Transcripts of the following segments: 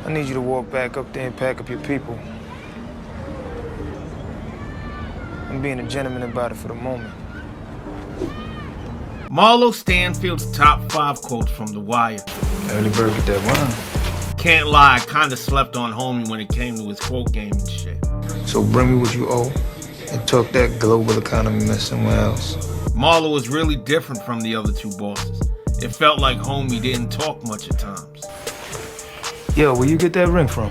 I need you to walk back up there and pack up your people. I'm being a gentleman about it for the moment. Marlo Stanfield's top 5 quotes from The Wire. Early bird with that wine. Can't lie, I kinda slept on homie when it came to his quote game and shit. So bring me what you owe and tuck that global economy mess somewhere else. Marlo was really different from the other two bosses. It felt like homie didn't talk much at times. Yo, where you get that ring from?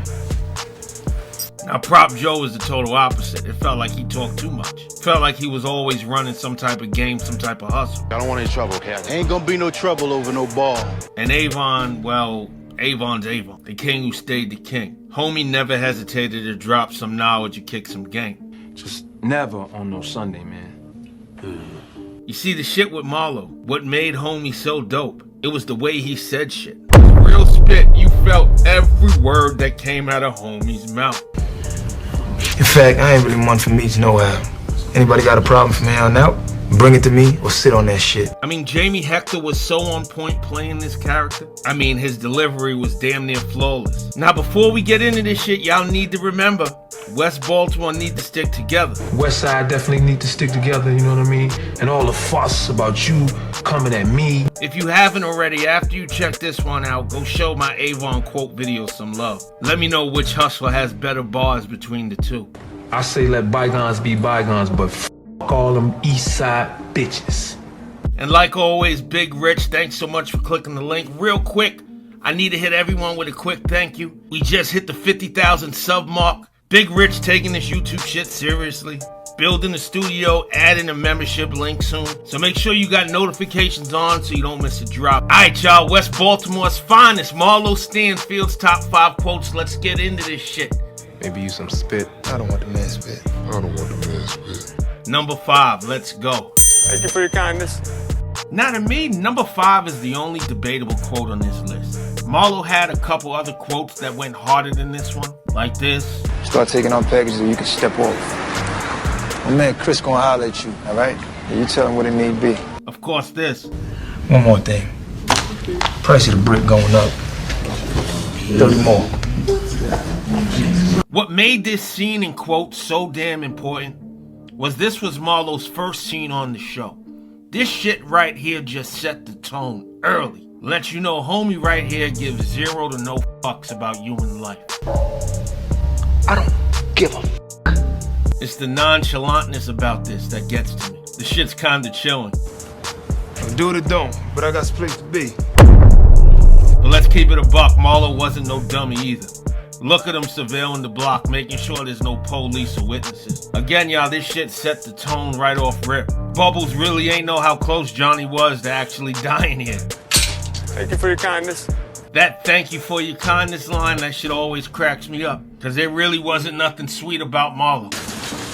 Now Prop Joe was the total opposite. It felt like he talked too much. Felt like he was always running some type of game, some type of hustle. I don't want any trouble, Cat. Ain't gonna be no trouble over no ball. And Avon, well, Avon's Avon. The king who stayed the king. Homie never hesitated to drop some knowledge or kick some game. Just never on no Sunday, man. You see, the shit with Marlo, what made homie so dope, it was the way he said shit. Real spit, you felt every word that came out of homie's mouth. In fact, I ain't really one for meets no how. Anybody got a problem from here on out? Bring it to me or sit on that shit. I mean, Jamie Hector was so on point playing this character. I mean, his delivery was damn near flawless. Now, before we get into this shit, y'all need to remember, West Baltimore need to stick together. West Side definitely need to stick together, you know what I mean? And all the fuss about you coming at me. If you haven't already, after you check this one out, go show my Avon quote video some love. Let me know which hustler has better bars between the two. I say let bygones be bygones, but f*** all them East Side bitches. And like always, Big Rich, thanks so much for clicking the link. Real quick, I need to hit everyone with a quick thank you. We just hit the 50,000 sub mark. Big Rich taking this YouTube shit seriously. Building a studio, adding a membership link soon. So make sure you got notifications on so you don't miss a drop. Alright y'all, West Baltimore's finest, Marlo Stanfield's top 5 quotes. Let's get into this shit. Maybe use some spit. I don't want the man spit. I don't want the man spit. Number 5, let's go. Thank you for your kindness. Now to me, number 5 is the only debatable quote on this list. Marlo had a couple other quotes that went harder than this one, like this. Start taking on packages or you can step off. My man Chris gonna holler at you, all right? And you tell him what it need be. Of course this. One more thing. Price of the brick going up. 30 more. What made this scene and quote so damn important was this was Marlo's first scene on the show. This shit right here just set the tone early. Let you know homie right here gives 0 to no fucks about you in life. I don't give a f***. It's the nonchalantness about this that gets to me. The shit's kinda chilling. Do it or don't, but I got some place to be. But let's keep it a buck, Marlo wasn't no dummy either. Look at him surveilling the block, making sure there's no police or witnesses. Again, y'all, this shit set the tone right off rip. Bubbles really ain't know how close Johnny was to actually dying here. Thank you for your kindness. That thank you for your kindness line, that shit always cracks me up. Cause there really wasn't nothing sweet about Marlo.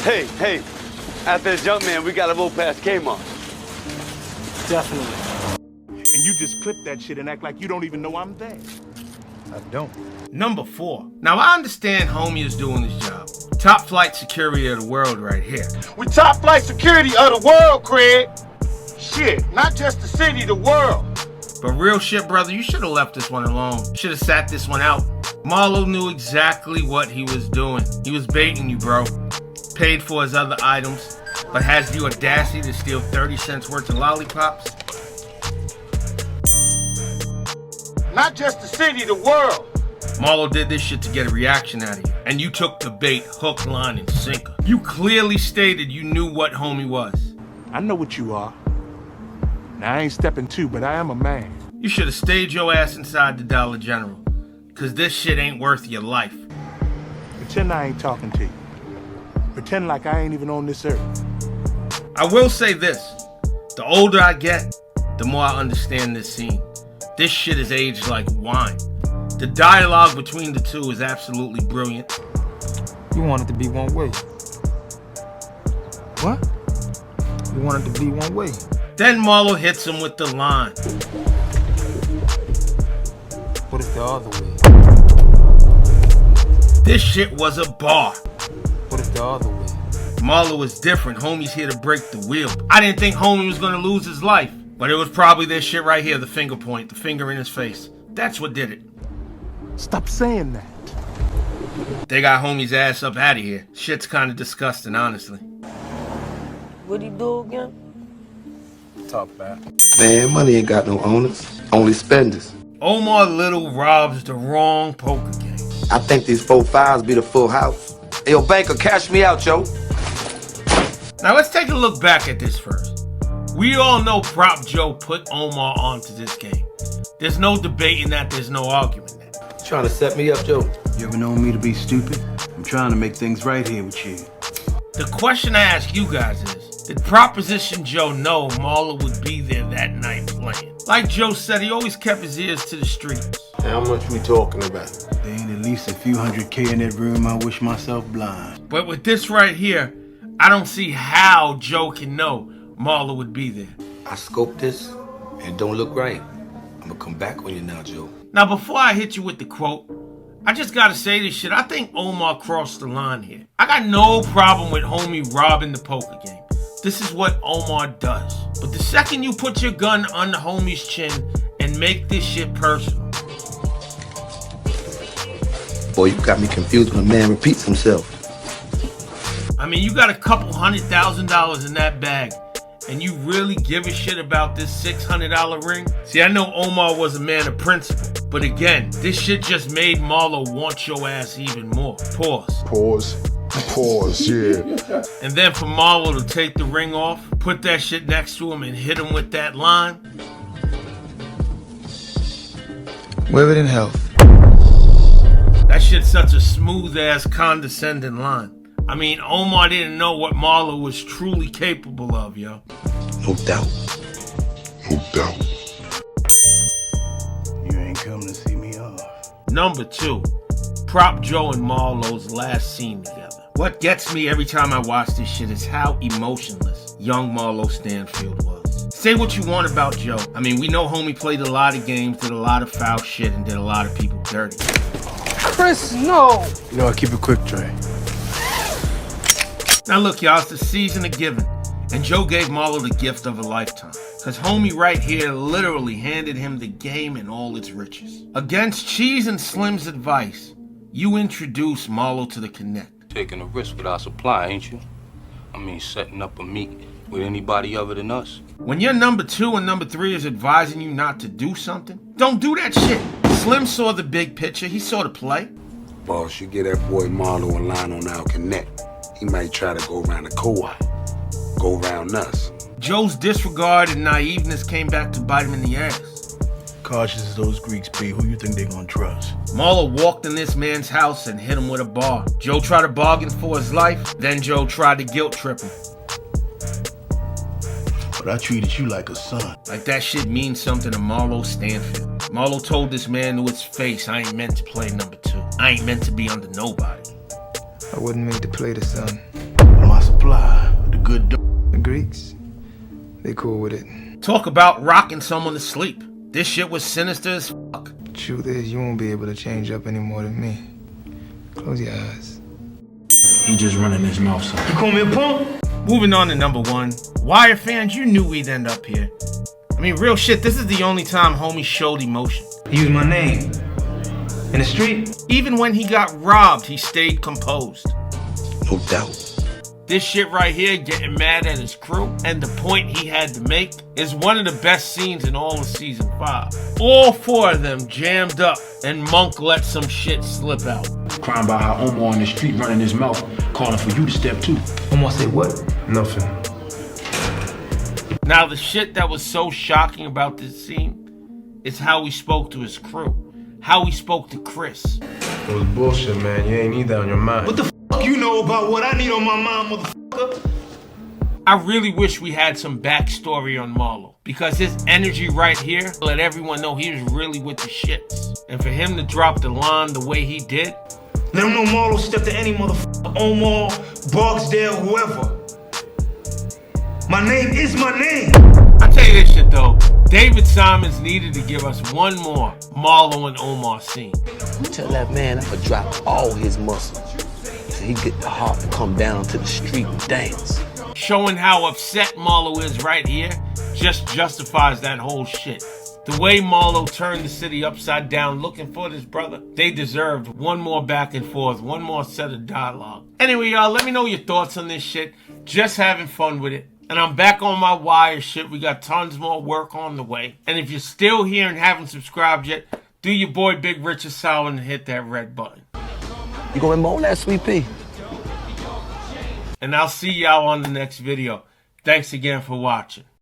Hey, after this jump, man, we gotta move past Kmart. Definitely. And you just clip that shit and act like you don't even know I'm there. I don't. Number 4. Now I understand homie is doing his job. Top flight security of the world right here. We top flight security of the world, Craig. Shit, not just the city, the world. But real shit, brother, you should have left this one alone. Should have sat this one out. Marlo knew exactly what he was doing. He was baiting you, bro. Paid for his other items, but has the audacity to steal 30 cents worth of lollipops? Not just the city, the world. Marlo did this shit to get a reaction out of you. And you took the bait, hook, line, and sinker. You clearly stated you knew what homie was. I know what you are. Now, I ain't stepping two, but I am a man. You should have stayed your ass inside the Dollar General. Cause this shit ain't worth your life. Pretend I ain't talking to you. Pretend like I ain't even on this earth. I will say this. The older I get, the more I understand this scene. This shit is aged like wine. The dialogue between the two is absolutely brilliant. You want it to be one way. What? You want it to be one way. Then Marlo hits him with the line. What if the other way? This shit was a bar. What if the other way? Marlo was different. Homie's here to break the wheel. I didn't think homie was gonna lose his life. But it was probably this shit right here, the finger point, the finger in his face. That's what did it. Stop saying that. They got homie's ass up out of here. Shit's kind of disgusting, honestly. What'd he do again? Talk back. Man, money ain't got no owners, only spenders. Omar Little robs the wrong poker game. I think these 4-5s be the full house. Hey, yo, banker, cash me out, yo. Now let's take a look back at this first. We all know Prop Joe put Omar onto this game. There's no debating that, there's no arguing that. Trying to set me up, Joe. You ever known me to be stupid? I'm trying to make things right here with you. The question I ask you guys is, did Proposition Joe know Marlo would be there that night playing? Like Joe said, he always kept his ears to the streets. How much we talking about? There ain't at least a few $100K in that room. I wish myself blind. But with this right here, I don't see how Joe can know Marlo would be there. I scoped this, and it don't look right. I'm gonna come back on you now, Joe. Now, before I hit you with the quote, I just gotta say this shit. I think Omar crossed the line here. I got no problem with homie robbing the poker game. This is what Omar does. But the second you put your gun on the homie's chin and make this shit personal. Boy, you got me confused when a man repeats himself. I mean, you got a couple $100,000 in that bag, and you really give a shit about this $600 ring? See, I know Omar was a man of principle, but again, this shit just made Marlo want your ass even more. Pause. Pause, yeah. And then for Marlo to take the ring off, put that shit next to him and hit him with that line. Where it in health. That shit's such a smooth ass condescending line. I mean, Omar didn't know what Marlo was truly capable of, yo. No doubt. No doubt. You ain't coming to see me off. Number 2, Prop Joe and Marlo's last scene together. What gets me every time I watch this shit is how emotionless young Marlo Stanfield was. Say what you want about Joe. I mean, we know homie played a lot of games, did a lot of foul shit, and did a lot of people dirty. Chris, no! You know, I keep it quick, Trey. Now look, y'all, it's the season of giving, and Joe gave Marlo the gift of a lifetime. Cause homie right here literally handed him the game and all its riches. Against Cheese and Slim's advice, you introduce Marlo to the Connect. Taking a risk with our supply, ain't you? I mean, setting up a meet with anybody other than us. When your number 2 and number 3 is advising you not to do something, don't do that shit. Slim saw the big picture, he saw the play. Boss, you get that boy Marlo a line on our Connect. He might try to go around the co-op, go around us. Joe's disregard and naiveness came back to bite him in the ass. Cautious as those Greeks be, who you think they gonna trust? Marlo walked in this man's house and hit him with a bar. Joe tried to bargain for his life, then Joe tried to guilt trip him. But I treated you like a son. Like that shit means something to Marlo Stanfield. Marlo told this man to his face, I ain't meant to play number 2. I ain't meant to be under nobody. I wasn't made to play the sun. My supply, the good dog. The Greeks, they cool with it. Talk about rocking someone to sleep. This shit was sinister as fuck. Truth is, you won't be able to change up any more than me. Close your eyes. He just running his mouth, son. You call me a punk? Moving on to number 1. Wire fans, you knew we'd end up here. I mean, real shit, this is the only time homie showed emotion. He used my name. In the street? Even when he got robbed, he stayed composed. No doubt. This shit right here, getting mad at his crew, and the point he had to make, is one of the best scenes in all of season 5. All 4 of them jammed up, and Monk let some shit slip out. Crying about how Omar in the street running his mouth, calling for you to step too. Omar said what? Nothing. Now, the shit that was so shocking about this scene is how he spoke to his crew. How he spoke to Chris. It was bullshit, man. You ain't need that on your mind. What the fuck you know about what I need on my mind, motherfucker? I really wish we had some backstory on Marlo, because his energy right here let everyone know he was really with the shits. And for him to drop the line the way he did. Let him know Marlo stepped to any motherfucker, Omar, Barksdale, whoever. My name is my name. I tell you this shit though, David Simons needed to give us one more Marlo and Omar scene. You tell that man I would drop all his muscles so he get the heart to come down to the street and dance. Showing how upset Marlo is right here just justifies that whole shit. The way Marlo turned the city upside down looking for this brother, they deserved one more back and forth, one more set of dialogue. Anyway, y'all, let me know your thoughts on this shit. Just having fun with it. And I'm back on my wire shit. We got tons more work on the way. And if you're still here and haven't subscribed yet, do your boy Big Rich a solid and hit that red button. You gonna mow that, Sweet Pea? And I'll see y'all on the next video. Thanks again for watching.